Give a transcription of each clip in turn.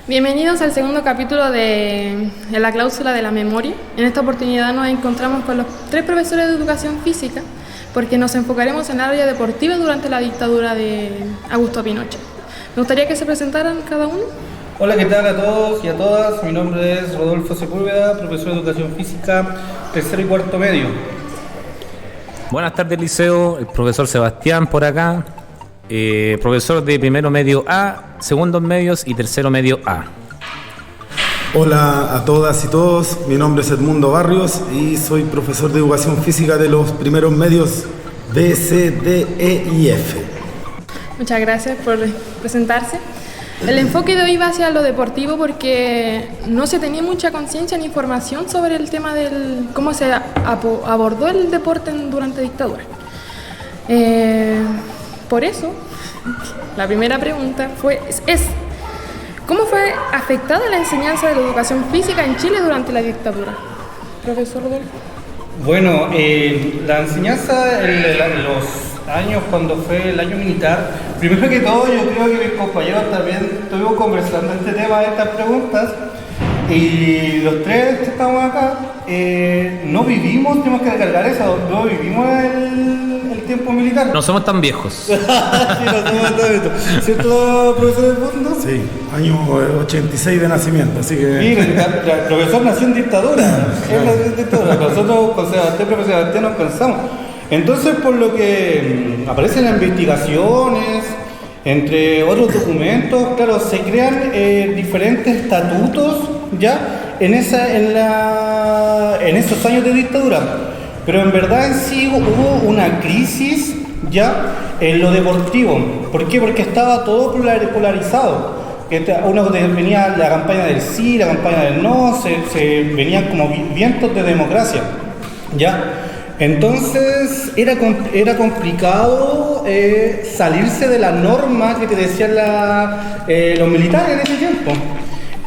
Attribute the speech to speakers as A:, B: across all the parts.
A: Bienvenidos al segundo capítulo de la cláusula de la memoria. En esta oportunidad nos encontramos con los 3 profesores de educación física porque nos enfocaremos en el área deportiva durante la dictadura de Augusto Pinochet. Me gustaría que se presentaran cada uno.
B: Hola, ¿qué tal a todos y a todas? Mi nombre es Rodolfo Sepúlveda, profesor de educación física, tercero y cuarto medio.
C: Buenas tardes, Liceo. El profesor Sebastián por acá. Profesor de primero medio A, segundos medios y tercero medio A.
D: Hola a todas y todos, mi nombre es Edmundo Barrios y soy profesor de educación física de los primeros medios B, C, D, E y F.
A: Muchas gracias por presentarse. El enfoque de hoy va hacia lo deportivo porque no se tenía mucha conciencia ni información sobre el tema del cómo se abordó el deporte durante la dictadura. Por eso, la primera pregunta es ¿cómo fue afectada la enseñanza de la educación física en Chile durante la dictadura? Profesor Rodolfo.
B: Bueno, la enseñanza en los años, cuando fue el año militar, primero que todo yo creo que mis compañeros también estuvimos conversando este tema, estas preguntas, y los 3 que estamos acá no vivimos, tenemos que recargar eso, no vivimos el tiempo militar.
C: No somos tan viejos.
B: Sí, no somos tan viejos. ¿Cierto, profesor Edmundo?
D: Sí, año 86 de nacimiento, así que...
B: Miren, el profesor nació en dictadura. Él nació en dictadura. Nosotros con Sebastián, profesor Sebastián, nos pensamos. Entonces, por lo que aparecen las investigaciones, entre otros documentos, claro, se crean diferentes estatutos ya en esos años de dictadura. Pero en verdad en sí hubo una crisis ya en lo deportivo. ¿Por qué? Porque estaba todo polarizado. Uno venía la campaña del sí, la campaña del no, se venían como vientos de democracia, ¿ya? Entonces era complicado salirse de la norma que te decían los militares en ese tiempo.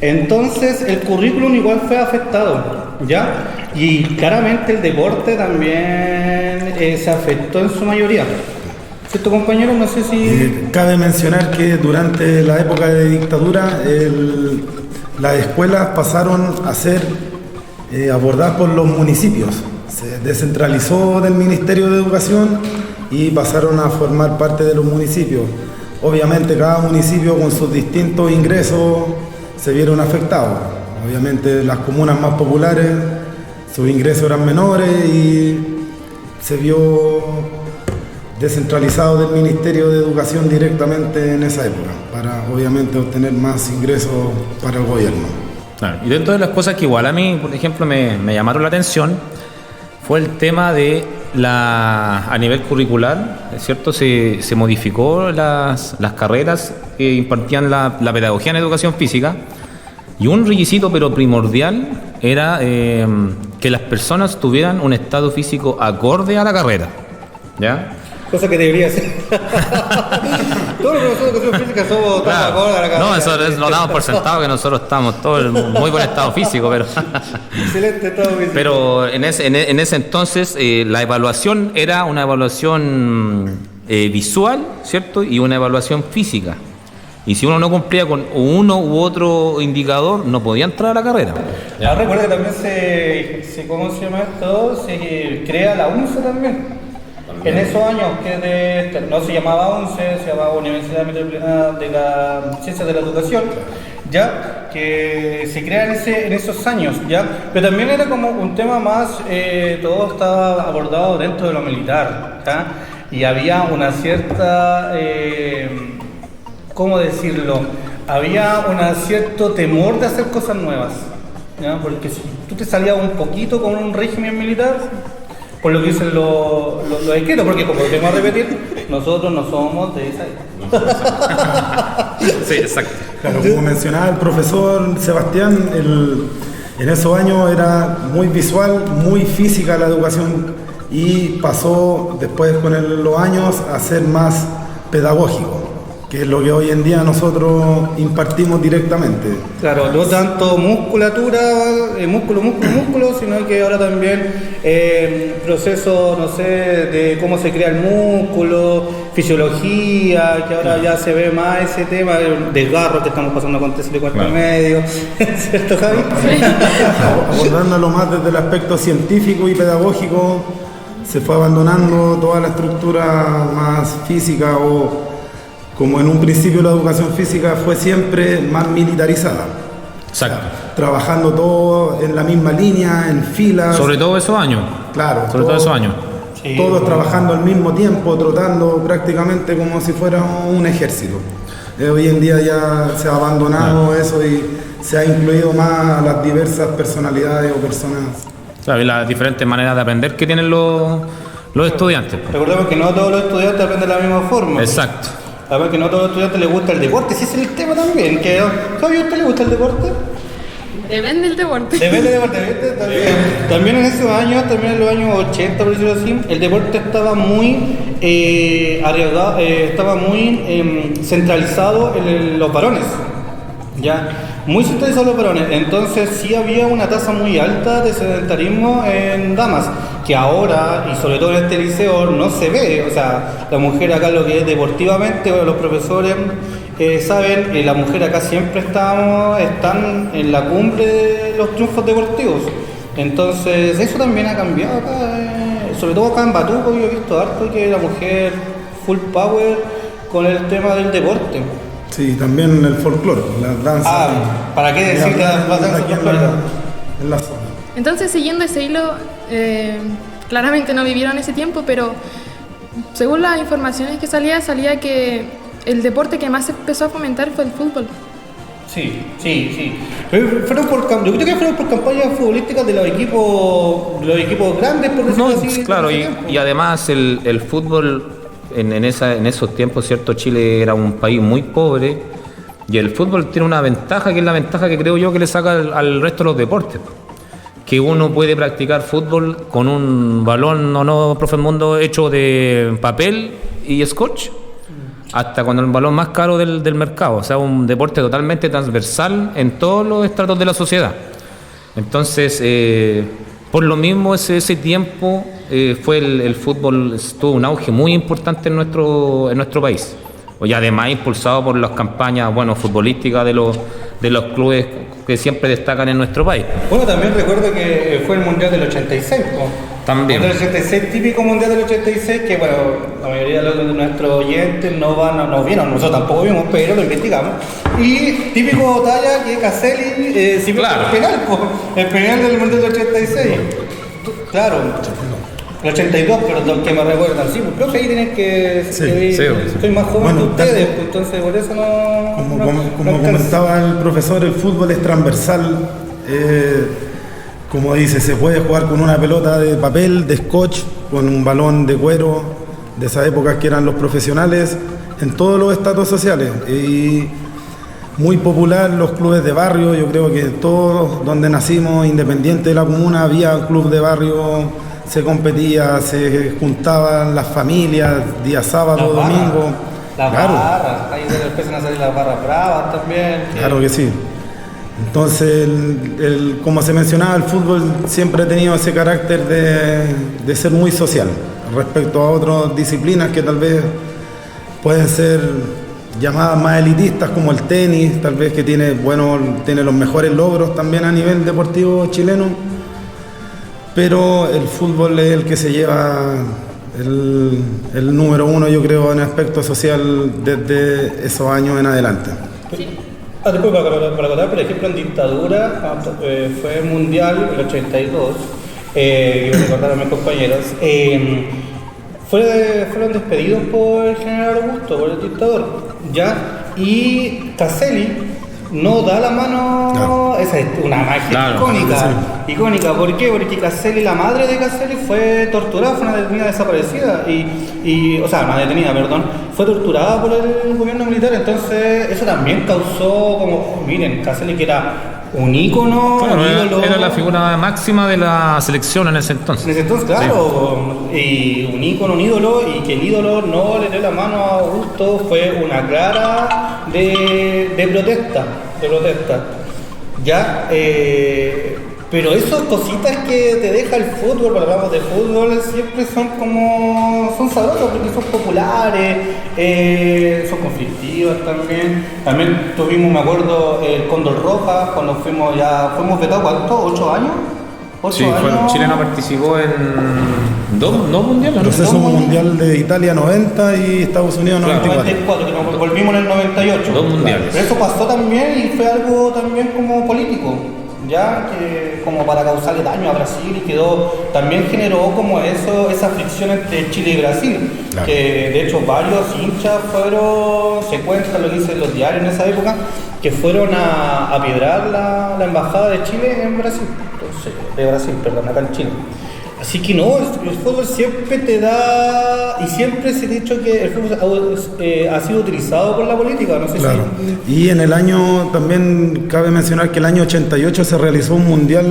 B: Entonces el currículum igual fue afectado, ¿ya? Y claramente el deporte también se afectó en su mayoría. ¿Cierto, compañero? No sé si...
D: Cabe mencionar que durante la época de dictadura las escuelas pasaron a ser abordadas por los municipios. Se descentralizó del Ministerio de Educación y pasaron a formar parte de los municipios. Obviamente cada municipio con sus distintos ingresos se vieron afectados. Obviamente las comunas más populares, sus ingresos eran menores y se vio descentralizado del Ministerio de Educación directamente en esa época, para obviamente obtener más ingresos para el gobierno.
C: Claro. Y dentro de las cosas que igual a mí, por ejemplo, me llamaron la atención, fue el tema de a nivel curricular, ¿es cierto? Se modificó las carreras que impartían la pedagogía en educación física, y un requisito pero primordial era que las personas tuvieran un estado físico acorde a la carrera, ¿ya?
B: Cosa que debería ser. Todos los profesores de educación física somos todos acorde a la carrera.
C: No, eso lo damos por sentado que nosotros estamos todos en muy buen estado físico, pero...
B: Excelente estado físico.
C: Pero en ese entonces la evaluación era una evaluación visual, ¿cierto? Y una evaluación física. Y si uno no cumplía con uno u otro indicador, no podía entrar a la carrera.
B: Ya recuerda que también ¿cómo se llama esto? Se crea la UNCE también. En esos años, que no se llamaba UNCE, se llamaba Universidad Metropolitana de la Ciencias de la Educación, ya, que se crea en esos años, ya, pero también era como un tema más, todo estaba abordado dentro de lo militar, ¿ya? Y había una cierta, ¿cómo decirlo? Había un cierto temor de hacer cosas nuevas, ¿ya? Porque si tú te salías un poquito con un régimen militar, por lo que dicen los escritos, porque como tengo a repetir, nosotros no somos de esa época.
C: Sí, exacto.
D: Claro, como mencionaba el profesor Sebastián, en esos años era muy visual, muy física la educación y pasó después con los años a ser más pedagógico. que es lo que hoy en día nosotros impartimos directamente.
B: Claro, no tanto musculatura, músculo, sino que ahora también procesos, no sé, de cómo se crea el músculo, fisiología, que ahora ya se ve más ese tema, el desgarro que estamos pasando con Tesla y cuarto medio, ¿cierto, Javi?
D: Abordándolo más desde el aspecto científico y pedagógico, se fue abandonando toda la estructura más física o como en un principio la educación física fue siempre más militarizada.
C: Exacto.
D: Trabajando todo en la misma línea, en filas.
C: Sobre todo esos años.
D: Claro.
C: Sobre todo esos años.
B: Sí,
D: todos trabajando al mismo tiempo, trotando prácticamente como si fuera un ejército. Hoy en día ya se ha abandonado eso y se ha incluido más a las diversas personalidades o personas.
C: Claro, y las diferentes maneras de aprender que tienen los estudiantes.
B: Recordemos que no todos los estudiantes aprenden de la misma forma.
C: Exacto.
B: Además que no a todos los estudiantes les gusta el deporte, si ese es el tema también. ¿Javi, a usted le gusta el deporte?
A: Depende del deporte.
B: Depende del deporte, ¿viste? También en esos años, también en los años 80, por decirlo así, el deporte estaba muy arriesgado, estaba muy centralizado en los varones. Ya, muy centralizado en los varones. Entonces sí había una tasa muy alta de sedentarismo en damas, que ahora, y sobre todo en este liceo, no se ve. O sea, la mujer acá lo que es deportivamente, bueno, los profesores saben, la mujer acá siempre están en la cumbre de los triunfos deportivos. Entonces eso también ha cambiado acá, sobre todo acá en Batuco yo he visto harto que la mujer full power con el tema del deporte.
D: Sí, también el folclore, las danzas.
B: ¿Para qué decir que las danzas
D: aquí en la zona?
A: Entonces, siguiendo ese hilo, claramente no vivieron ese tiempo, pero según las informaciones que salía que el deporte que más se empezó a fomentar fue el fútbol.
B: Sí. Pero yo creo que fueron por campañas futbolísticas de los equipos grandes, por decirlo así.
C: Claro, y además el fútbol en esos tiempos, ¿cierto? Chile era un país muy pobre y el fútbol tiene una ventaja, que es la ventaja que creo yo que le saca al resto de los deportes. Que uno puede practicar fútbol con un balón, ¿o no, profe Mundo, hecho de papel y scotch? Hasta con el balón más caro del mercado. O sea, un deporte totalmente transversal en todos los estratos de la sociedad. Entonces, por lo mismo, ese tiempo fue el fútbol, tuvo un auge muy importante en nuestro país. Y además impulsado por las campañas, futbolísticas de los clubes que siempre destacan en nuestro país.
B: Bueno, también recuerdo que fue el Mundial del 86, ¿no?
C: También.
B: El Mundial del 86, típico Mundial del 86, que la mayoría de nuestros oyentes no vieron, nosotros tampoco vimos, pero lo investigamos. Y típico talla que Caselli, sí, claro. El penal del Mundial del 86. Claro. El 82, pero que me recuerdan, sí, pues creo que ahí tienen que...
C: Sí.
B: Soy más joven que ustedes, pues, entonces por eso no...
D: Como comentaba el profesor, el fútbol es transversal, como dice, se puede jugar con una pelota de papel, de scotch, con un balón de cuero, de esas épocas que eran los profesionales, en todos los estratos sociales. Y muy popular los clubes de barrio, yo creo que todos donde nacimos, independiente de la comuna, había un club de barrio. Se competía, se juntaban las familias, día sábado, domingo.
B: Las barras, ahí empiezan a salir las barras bravas también.
D: Claro que sí. Entonces, como se mencionaba, el fútbol siempre ha tenido ese carácter de ser muy social respecto a otras disciplinas que tal vez pueden ser llamadas más elitistas, como el tenis, tal vez que tiene los mejores logros también a nivel deportivo chileno. Pero el fútbol es el que se lleva el número uno, yo creo, en aspecto social desde esos años en adelante.
A: Sí.
B: Después, para contar, por ejemplo, en dictadura fue mundial el 82, quiero recordar a mis compañeros, fueron despedidos por el general Augusto, por el dictador, ¿ya? Y Caselli no da la mano.
D: Claro.
B: Esa es una magia
C: Claro,
B: icónica. ¿Por qué? Porque Caselli, la madre de Caselli, fue torturada, fue una detenida desaparecida o sea, una detenida, perdón, fue torturada por el gobierno militar. Entonces eso también causó como, miren, Caselli, que era un ícono,
C: Claro,
B: un ídolo,
C: era la figura máxima de la selección en ese entonces.
B: en ese entonces, claro, y un ícono, un ídolo, y que el ídolo no le dio la mano a Augusto fue una clara de protesta. Ya, pero esas cositas que te deja el fútbol, cuando hablamos de fútbol, siempre son sabrosas porque son populares, son conflictivas también. También tuvimos, me acuerdo, el Cóndor Roja, cuando fuimos vetados, ¿cuánto? ¿8 años?
C: Sí, Chile no participó en dos mundiales, ¿no?
D: Proceso mundial de Italia 90 y Estados Unidos 94.
B: 94, que nos volvimos en el 98.
C: Dos mundiales.
B: Pero eso pasó también y fue algo también como político, ya que como para causarle daño a Brasil, y también generó como esa fricción entre Chile y Brasil,
D: Claro.
B: que de hecho varios hinchas se cuentan lo que dicen los diarios en esa época, que fueron a apiedrar la embajada de Chile en Brasil. De Brasil, perdón, acá en Chile. Así que no, el fútbol siempre te da, y siempre se ha dicho que el fútbol ha sido utilizado por la política, no sé
D: Claro.
B: si...
D: Y en el año, también cabe mencionar que el año 88 se realizó un mundial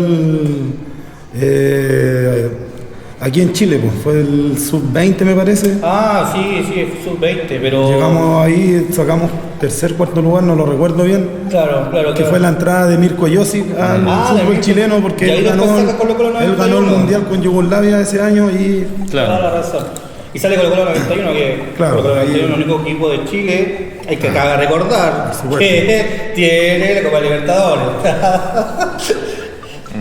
D: aquí en Chile, pues, fue el sub-20 me parece.
B: Ah, sí, sub-20, pero...
D: Llegamos ahí, sacamos tercer, cuarto lugar, no lo recuerdo bien.
B: Claro.
D: Que fue la entrada de Mirko Josic al
B: de
D: fútbol
B: Mirko.
D: chileno,
B: Y
D: porque
B: ahí
D: él
B: después
D: ganó,
B: saca Colo-Colo
D: él ganó el
B: 91.
D: mundial con Yugoslavia ese año y
B: Toda la razón. Y sale Colo-Colo 91, que
D: Claro,
B: Colo-Colo 91 es
D: ahí-
B: el único equipo de Chile, hay que acabar de recordar,
D: Por supuesto.
B: que tiene la Copa Libertadores.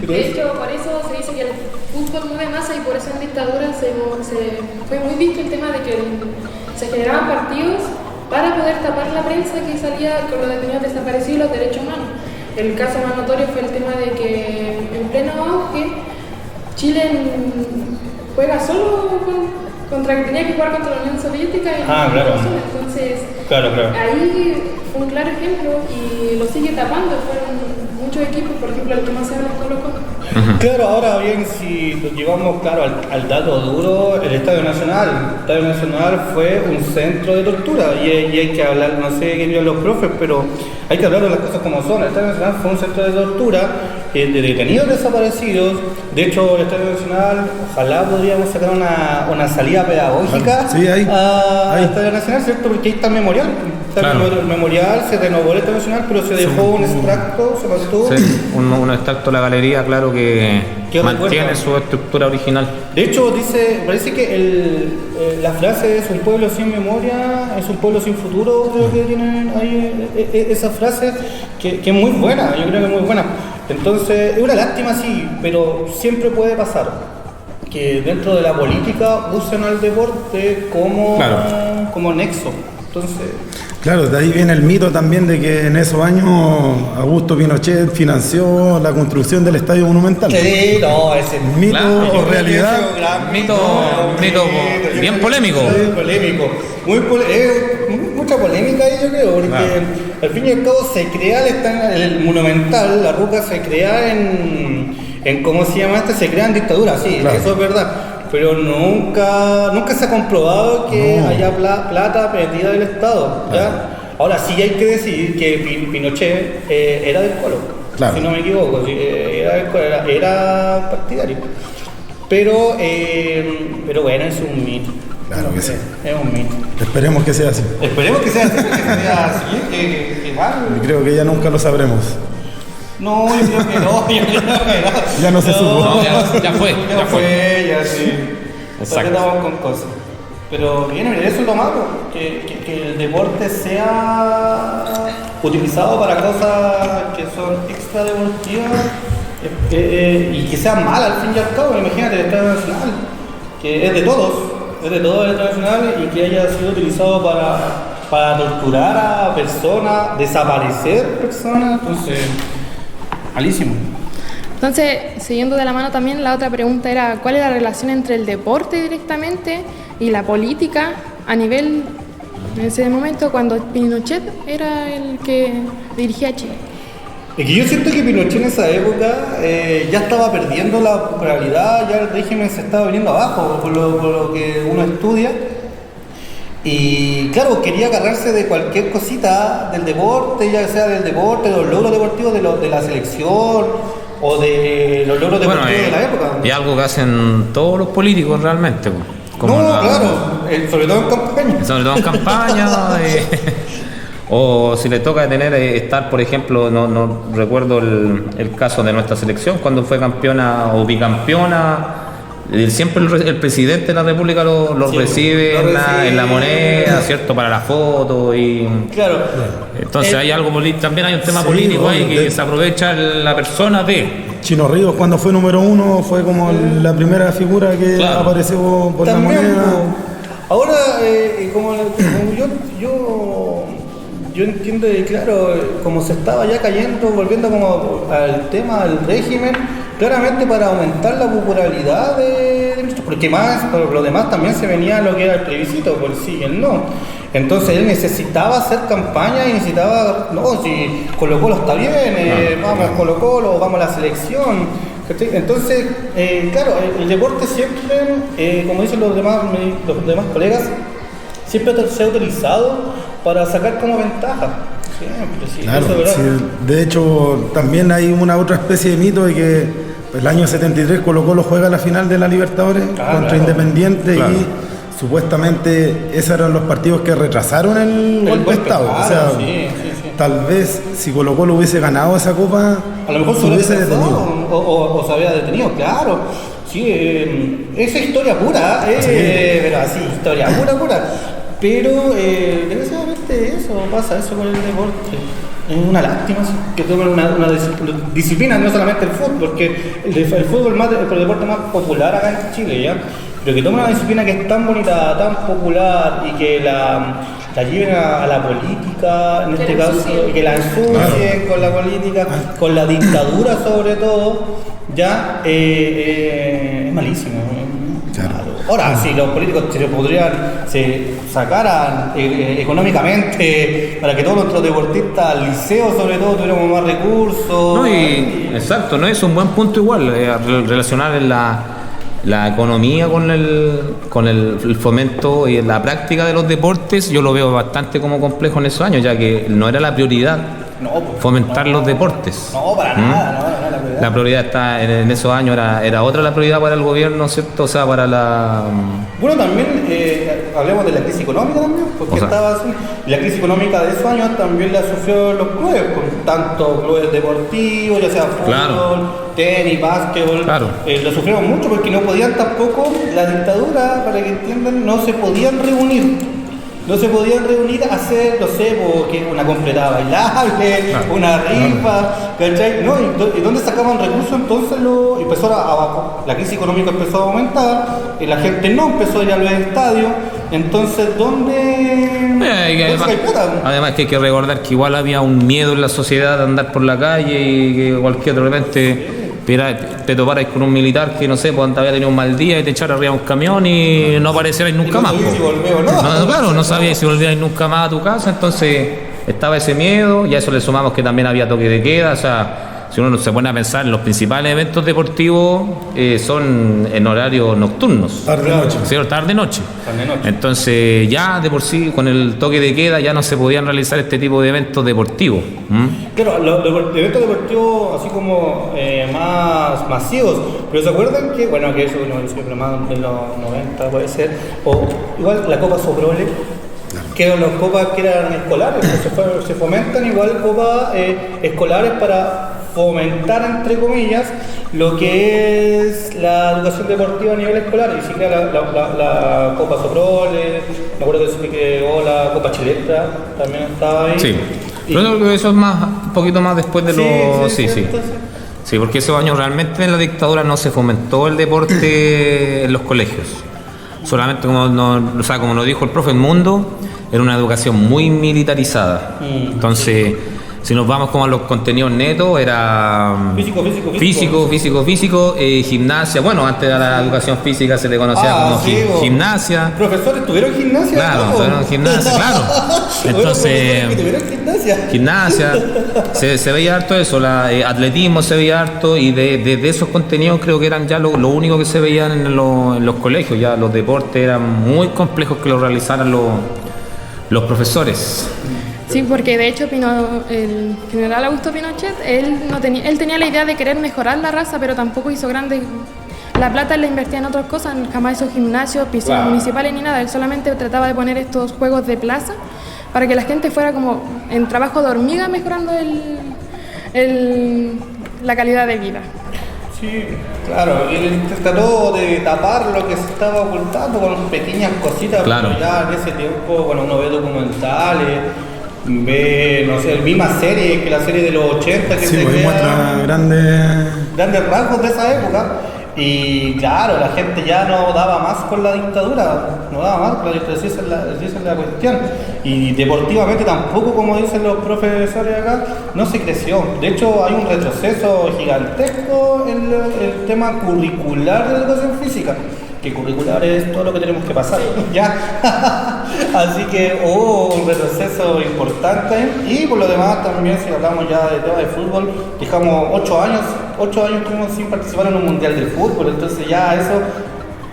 A: De hecho, por eso se dice que el fútbol mueve masa y por eso en dictadura fue muy visto el tema de que se generaban partidos para poder tapar la prensa que salía con los detenidos desaparecidos y los derechos humanos. El caso más notorio fue el tema de que en pleno auge Chile juega solo contra que tenía que jugar contra la Unión Soviética y
B: Ah, claro.
A: entonces
B: Claro.
A: ahí fue un claro ejemplo y lo sigue tapando. Fueron muchos equipos, por ejemplo, el que más se habla es Colo-Colo.
B: Claro, ahora bien, si lo llevamos claro al dato duro, el Estadio Nacional fue un centro de tortura y hay que hablar, no sé qué dirán los profes, pero hay que hablar de las cosas como son. El Estadio Nacional fue un centro de tortura, de detenidos desaparecidos. De hecho, el Estadio Nacional, ojalá podríamos sacar una salida pedagógica
D: Sí, ahí.
B: al Estadio Nacional, ¿cierto? Porque ahí está el memorial. Está
C: Claro.
B: el memorial, se renovó el Estadio Nacional, pero se dejó un extracto, se mantuvo.
C: Sí, un extracto de la galería, claro, que
B: ¿Qué
C: mantiene
B: recuerda?
C: su estructura original.
B: De hecho, parece que la frase es un pueblo sin memoria, es un pueblo sin futuro, creo que tienen ahí esa frase que es muy buena, yo creo que es muy buena. Entonces, es una lástima, sí, pero siempre puede pasar que dentro de la política usen al deporte como nexo. Entonces,
D: claro, de ahí viene el mito también de que en esos años Augusto Pinochet financió la construcción del Estadio Monumental.
B: sí, no, ese
D: Mito
C: Claro, yo
D: o
C: creo que
D: realidad.
B: ese es un gran
C: Mito bien polémico.
B: Sí, polémico. Mucha polémica ahí, yo creo, porque
C: Claro.
B: al fin y al cabo se crea el Monumental, la Ruca se crea en ¿cómo se llama este? Se crea en dictadura, sí,
D: Claro.
B: eso es verdad. Pero nunca se ha comprobado que
D: No.
B: haya plata metida del Estado. ¿Ya? Ahora sí hay que decir que Pinochet era del Colo,
D: Claro.
B: si no me equivoco, sí, era del Colo, era partidario. Pero bueno, es un mito.
D: Claro que sí.
B: Es un mito.
D: Esperemos que sea así.
B: Esperemos que sea así, que mal.
D: Y creo que ya nunca lo sabremos.
B: No, yo creo que no, yo creo que no.
D: Ya no se supo.
C: No, ya fue.
B: Ya sí.
C: Exacto.
B: Todavía estamos con cosas. Pero bien, mira, eso es lo malo, que el deporte sea utilizado para cosas que son extra deportivas y que sean malas al fin y al cabo. Imagínate el Estadio Nacional, que es de todos el Estadio Nacional y que haya sido utilizado para torturar a personas, desaparecer personas, entonces, malísimo.
A: Entonces, siguiendo de la mano también, la otra pregunta era ¿cuál es la relación entre el deporte directamente y la política a nivel, en ese momento, cuando Pinochet era el que dirigía Chile?
B: Es que yo siento que Pinochet en esa época ya estaba perdiendo la popularidad, ya el régimen se estaba viniendo abajo, por lo que uno estudia. Y claro, quería agarrarse de cualquier cosita del deporte, ya sea del deporte, de los logros deportivos de la selección o de los logros deportivos de la época.
C: Y algo que hacen todos los políticos realmente.
B: Claro, sobre todo en campaña.
C: Sobre todo en campaña. O si le toca estar, por ejemplo, no recuerdo el caso de nuestra selección, cuando fue campeona o bicampeona, siempre el presidente de la República lo recibe en la moneda, ¿cierto? Para la foto y...
B: Claro.
C: Entonces hay algo también hay un tema político ahí que se aprovecha la persona de...
D: Chino Ríos, cuando fue número 1, fue como la primera figura que apareció por también, la moneda.
B: Ahora, como yo entiendo, claro, como se estaba ya cayendo, volviendo como al tema del régimen, claramente para aumentar la popularidad porque por lo demás también se venía lo que era el plebiscito, por sí y el no. Entonces él necesitaba hacer campaña y necesitaba, no, si Colo-Colo está bien, vamos a Colo-Colo, vamos a la selección. Entonces, claro, el deporte siempre, como dicen los demás colegas, siempre se ha utilizado para sacar como ventaja. Siempre, sí.
D: Claro, sí, de hecho, también hay una otra especie de mito de que el año 73 Colo-Colo juega la final de la Libertadores contra Independiente y supuestamente esos eran los partidos que retrasaron el golpe de Estado. O sea, tal vez si Colo-Colo hubiese ganado esa copa,
B: a lo mejor se hubiese detenido. O se había detenido, claro. Sí, esa historia pura, pero así, historia pura. Pero desgraciadamente pasa con el deporte. Es una lástima que tomen una disciplina, no solamente el fútbol, porque el fútbol es el deporte más popular acá en Chile, ¿ya? Pero que tomen una disciplina que es tan bonita, tan popular y que la lleven a la política, en este caso, y que la ensucien con la política, con la dictadura sobre todo, ya es malísimo. Ahora, si los políticos se sacaran económicamente para que todos nuestros deportistas, liceos sobre todo, tuviéramos más recursos.
C: Exacto, no es un buen punto igual, relacionar la economía con el fomento y la práctica de los deportes. Yo lo veo bastante como complejo en esos años, ya que no era la prioridad fomentar los deportes.
B: No, para nada, no.
C: La prioridad está en esos años, era otra la prioridad para el gobierno, ¿cierto? O sea, para la...
B: Bueno, también hablemos de la crisis económica también, porque estaba así. La crisis económica de esos años también la sufrió los clubes, con tanto clubes deportivos, ya sea fútbol, tenis, básquetbol. Lo sufrieron mucho porque no podían tampoco, la dictadura, para que entiendan, no se podían reunir a hacer, no sé, una completada bailable, una rifa, ¿cachai? ¿No? ¿Y dónde sacaban recursos? Entonces la crisis económica empezó a aumentar, y la gente no empezó a ir a los estadios, entonces ¿dónde
C: además que hay que recordar que igual había un miedo en la sociedad de andar por la calle y que cualquier de repente te toparas con un militar que no sé, pues había tenido un mal día y te echara arriba un camión y no aparecierais nunca más. No sabías si volvíais nunca más a tu casa, entonces estaba ese miedo, y a eso le sumamos que también había toque de queda. O sea, si uno se pone a pensar, los principales eventos deportivos son en horarios nocturnos. Tarde-noche. Entonces ya de por sí, con el toque de queda ya no se podían realizar este tipo de eventos deportivos.
B: Claro, los eventos deportivos así como más masivos, pero ¿se acuerdan que, que eso siempre más de los 90 puede ser, o igual la Copa Soprole, que eran las copas que eran escolares, se fomentan igual copas escolares para fomentar, entre comillas, lo que es la educación deportiva a nivel escolar, y sí que la Copa Soprole, me acuerdo que se creó la Copa Chileta, también estaba ahí.
C: Sí, pero eso es un poquito más después de los... Sí, porque esos años realmente en la dictadura no se fomentó el deporte en los colegios. Solamente como nos dijo el profe, el mundo era una educación muy militarizada. Entonces Si nos vamos como a los contenidos netos, era físico, gimnasia. Bueno, antes a la educación física se le conocía como gimnasia.
B: ¿Profesores tuvieron gimnasia?
C: Claro, tuvieron gimnasia, claro. Entonces,
B: ¿tuvieron
C: gimnasia, se veía harto eso, atletismo se veía harto, y de esos contenidos creo que eran ya lo único que se veían en los colegios. Ya los deportes eran muy complejos que lo realizaran los profesores.
A: Sí, porque de hecho el general Augusto Pinochet, él tenía la idea de querer mejorar la raza, pero tampoco hizo grandes... La plata él la invertía en otras cosas, jamás hizo gimnasios, piscinas municipales ni nada. Él solamente trataba de poner estos juegos de plaza para que la gente fuera como en trabajo de hormiga, mejorando la calidad de vida.
B: Sí, claro, él trató de tapar lo que se estaba ocultando con pequeñas cositas,
C: claro.
B: Pero ya en ese tiempo, cuando uno ve documentales, ve, no sé, misma serie que la serie de los 80 que se
D: muestra
B: grandes rasgos de esa época. Y claro, la gente ya no daba más con la dictadura, esa es la cuestión. Y deportivamente tampoco, como dicen los profesores acá, no se creció. De hecho, hay un retroceso gigantesco en el tema curricular de educación física. Que curricular es todo lo que tenemos que pasar, ¿ya? Así que hubo un retroceso importante, y por lo demás también, si hablamos ya de tema de fútbol, dejamos 8 años estuvimos sin participar en un mundial del fútbol, entonces ya eso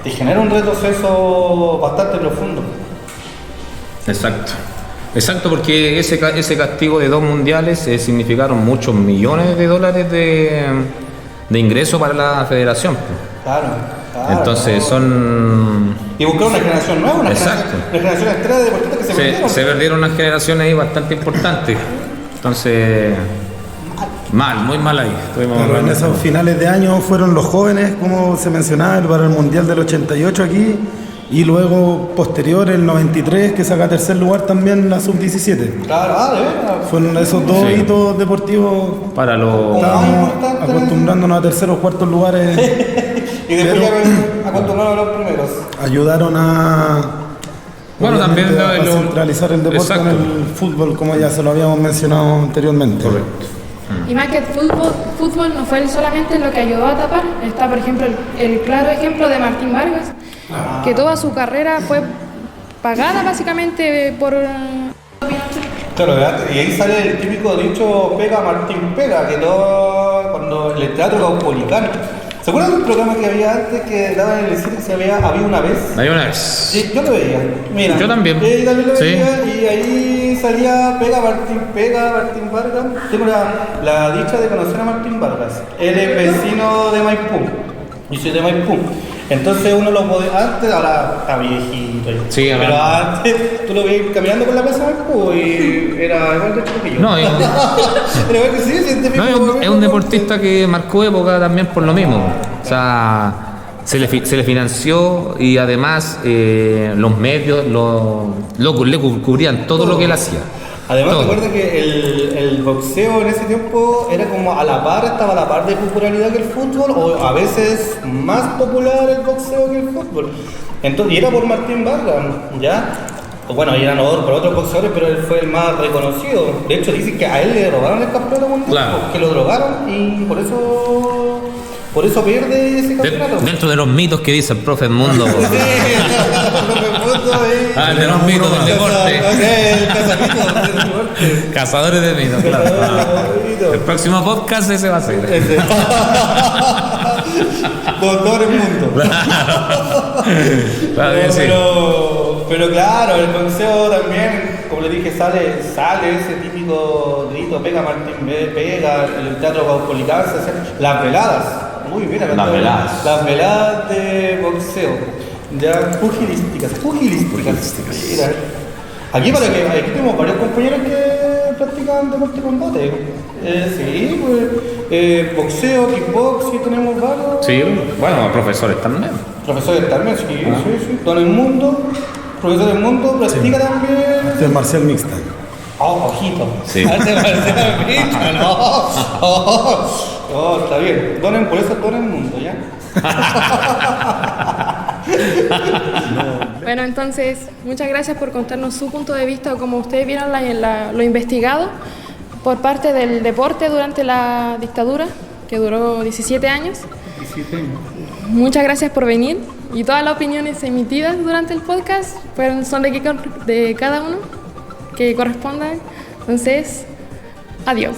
B: te genera un retroceso bastante profundo.
C: Exacto, porque ese castigo de 2 mundiales significaron muchos millones de dólares de ingresos para la federación.
B: Claro.
C: Entonces son...
B: Y buscar una generación nueva, una generación entera de deportistas que se perdieron.
C: Se perdieron unas generaciones ahí bastante importantes. Entonces, muy mal ahí.
D: Claro, en esos finales de año fueron los jóvenes, como se mencionaba, para el Mundial del 88 aquí, y luego posterior el 93, que saca tercer lugar también la sub-17.
B: Claro, de verdad.
D: Fueron esos dos hitos deportivos.
C: Para los...
D: Estábamos acostumbrándonos a terceros o cuartos lugares.
B: Y después ya acostumbraron a los primeros.
D: Ayudaron
C: también
D: a centralizar el deporte.
C: Exacto.
D: En el fútbol, como ya se lo habíamos mencionado anteriormente.
C: Correcto.
A: Y más que el fútbol no fue solamente lo que ayudó a tapar. Está, por ejemplo, el claro ejemplo de Martín Vargas, que toda su carrera fue pagada básicamente por...
B: Claro, ¿verdad? Y ahí sale el típico dicho pega Martín pega, que todo cuando el teatro caupolicano. ¿Se acuerdan del programa que había antes que daban en el cine que se había una vez?
C: Había una vez.
B: Sí, yo lo veía. Mira,
C: yo también.
B: Yo también lo veía, y ahí salía pega Martín Vargas. Tengo la dicha de conocer a Martín Vargas. Él es vecino de Maipú. Yo soy de Maipú. Entonces uno lo podía, antes, ahora está viejito,
C: sí,
B: pero antes tú lo veías caminando por la plaza de Maipú y era igual de chiquillo.
C: No, es un deportista que marcó época también por lo mismo. O sea, se le financió, y además los medios le cubrían todo lo que él hacía.
B: Además, recuerda que el boxeo en ese tiempo era como estaba a la par de popularidad que el fútbol, o a veces más popular el boxeo que el fútbol. Entonces, y era por Martín Vargas, ¿ya? Bueno, eran por otros boxeadores, pero él fue el más reconocido. De hecho, dicen que a él le robaron el campeonato mundial,
C: claro,
B: que lo drogaron, y por eso pierde ese campeonato.
C: Dentro de los mitos que dice el profe Edmundo. De los mitos del deporte. Cazadores de mitos, claro. El próximo podcast ese va a ser.
B: Con todo el mundo. Pero claro, el boxeo también, como le dije, sale ese típico grito, pega Martín, pega, el teatro caupolicano, las veladas. Muy bien, las veladas de boxeo, ya pugilísticas. Mira. Aquí tenemos varios compañeros que practican deporte de combate. Sí, pues boxeo, kickboxing, tenemos varios.
C: Sí, bueno, profesores también.
B: Sí. Don Edmundo, profesor Edmundo, practica también.
D: Arte marcial mixta.
B: Ojito.
C: Sí.
B: Arte marcial mixta, no, está bien. Por eso Don Edmundo, ¿ya?
A: Bueno, entonces, muchas gracias por contarnos su punto de vista, como ustedes vieron lo investigado. por parte del deporte durante la dictadura, que duró 17 años.
B: 17 años.
A: Muchas gracias por venir y todas las opiniones emitidas durante el podcast son de cada uno que correspondan. Entonces, adiós.